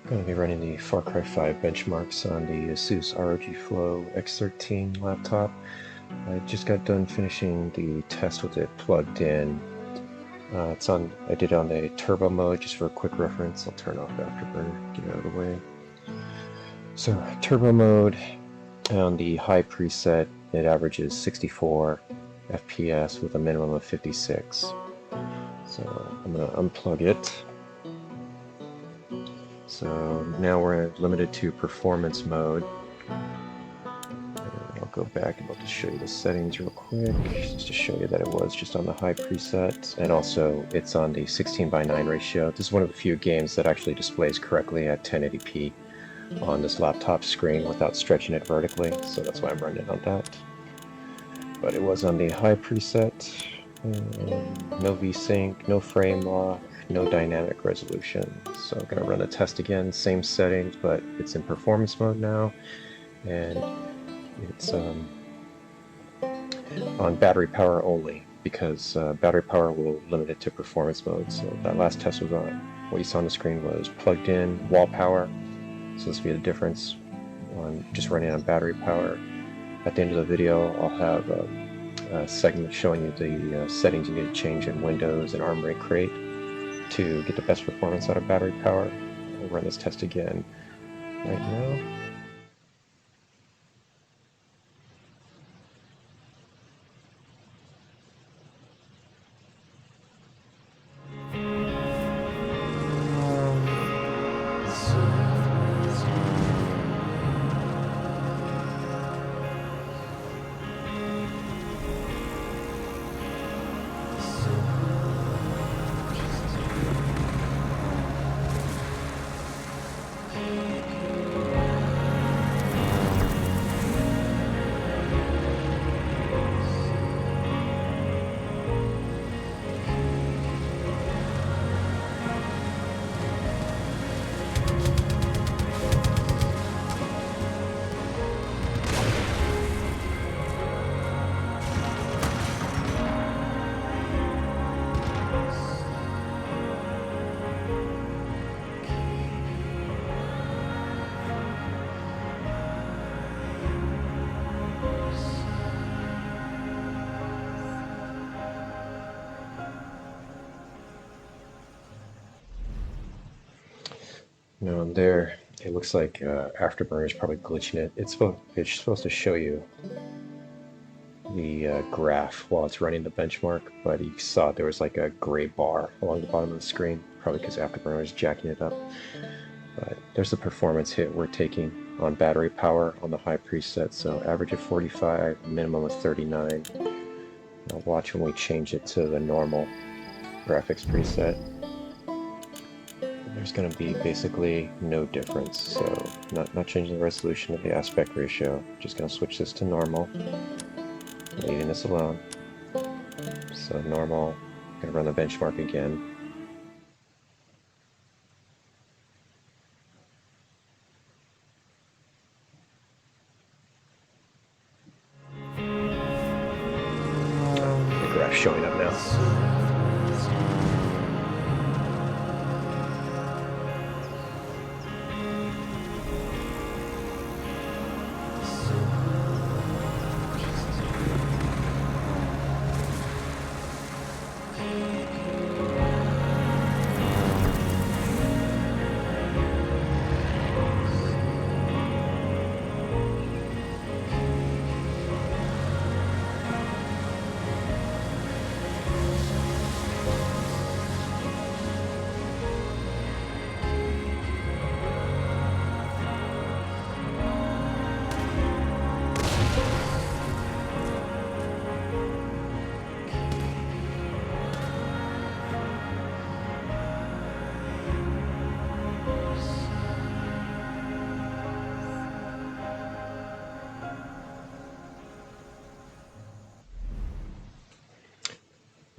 I'm going to be running the Far Cry 5 benchmarks on the Asus ROG Flow X13 laptop. I just got done finishing the test with it plugged in. I did it on the turbo mode just for a quick reference. I'll turn off Afterburner, get it out of the way. So turbo mode on the high preset, it averages 64 FPS with a minimum of 56. So I'm going to unplug it. So now we're limited to performance mode. And I'll go back and I'll just show you the settings real quick, just to show you that it was just on the high preset, and also it's on the 16:9 ratio. This is one of the few games that actually displays correctly at 1080p on this laptop screen without stretching it vertically, so that's why I'm running it on that. But it was on the high preset. No VSync, no frame lock, no dynamic resolution. So I'm going to run the test again, same settings, but it's in performance mode now, and it's on battery power only, because battery power will limit it to performance mode. So that last test was on, what you saw on the screen was plugged in, wall power, so this will be the difference on just running on battery power. At the end of the video, I'll have a segment showing you the settings you need to change in Windows and Armory Crate to get the best performance out of battery power. I'll run this test again right now. Now there, it looks like Afterburner is probably glitching it. It's supposed to show you the graph while it's running the benchmark, but you saw there was like a gray bar along the bottom of the screen, probably because Afterburner is jacking it up. But there's the performance hit we're taking on battery power on the high preset, so average of 45, minimum of 39. Now watch when we change it to the normal graphics preset. There's going to be basically no difference, so not changing the resolution of the aspect ratio, just going to switch this to normal, leaving this alone. So normal, going to run the benchmark again. The graph showing up now.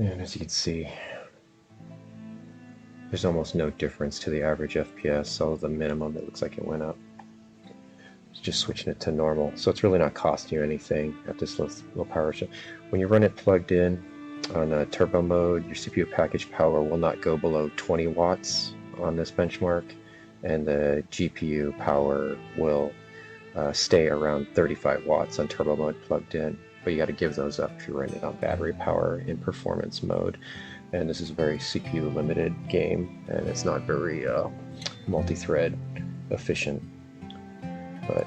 And as you can see, there's almost no difference to the average FPS, although the minimum, it looks like it went up. It's just switching it to normal, so it's really not costing you anything at this low power. When you run it plugged in on turbo mode, your CPU package power will not go below 20 watts on this benchmark. and the GPU power will stay around 35 watts on turbo mode plugged in, but you got to give those up if you're running it on battery power in performance mode. And this is a very CPU limited game, and it's not very multi-thread efficient. But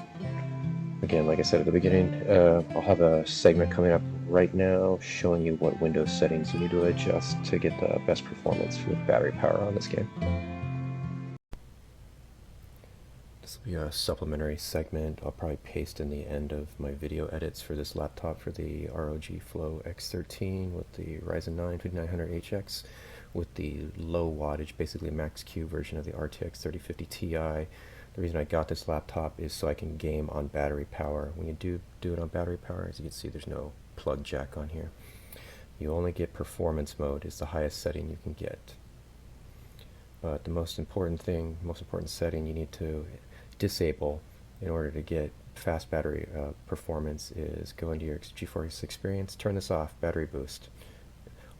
again, like I said at the beginning, I'll have a segment coming up right now showing you what Windows settings you need to adjust to get the best performance with battery power on this game. This will be a supplementary segment I'll probably paste in the end of my video edits for this laptop for the ROG Flow X13 with the Ryzen 9 5900HX with the low wattage, basically max Q version of the RTX 3050 Ti. The reason I got this laptop is so I can game on battery power. When you do it on battery power, as you can see, there's no plug jack on here. You only get performance mode is the highest setting you can get. But the most important setting you need to disable in order to get fast battery performance is go into your GeForce experience, turn this off, battery boost,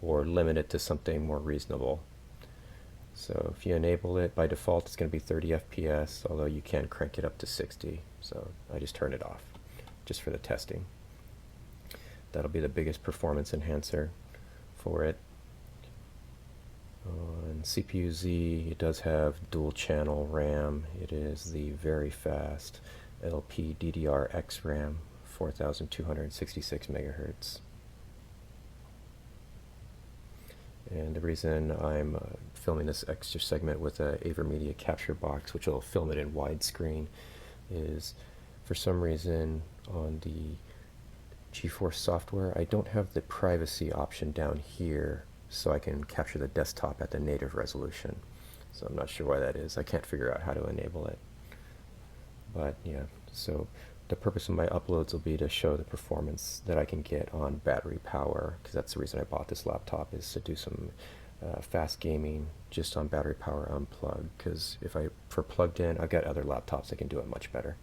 or limit it to something more reasonable. So if you enable it, by default it's going to be 30 FPS, although you can crank it up to 60. So I just turn it off, just for the testing. That'll be the biggest performance enhancer for it. On CPU-Z, it does have dual channel RAM. It is the very fast LPDDR-X RAM, 4266 megahertz. And the reason I'm filming this extra segment with a AverMedia capture box, which will film it in widescreen, is for some reason on the GeForce software I don't have the privacy option down here, so I can capture the desktop at the native resolution. So I'm not sure why that is. I can't figure out how to enable it. But yeah, so the purpose of my uploads will be to show the performance that I can get on battery power, because that's the reason I bought this laptop, is to do some fast gaming just on battery power unplugged, because for plugged in, I've got other laptops that can do it much better.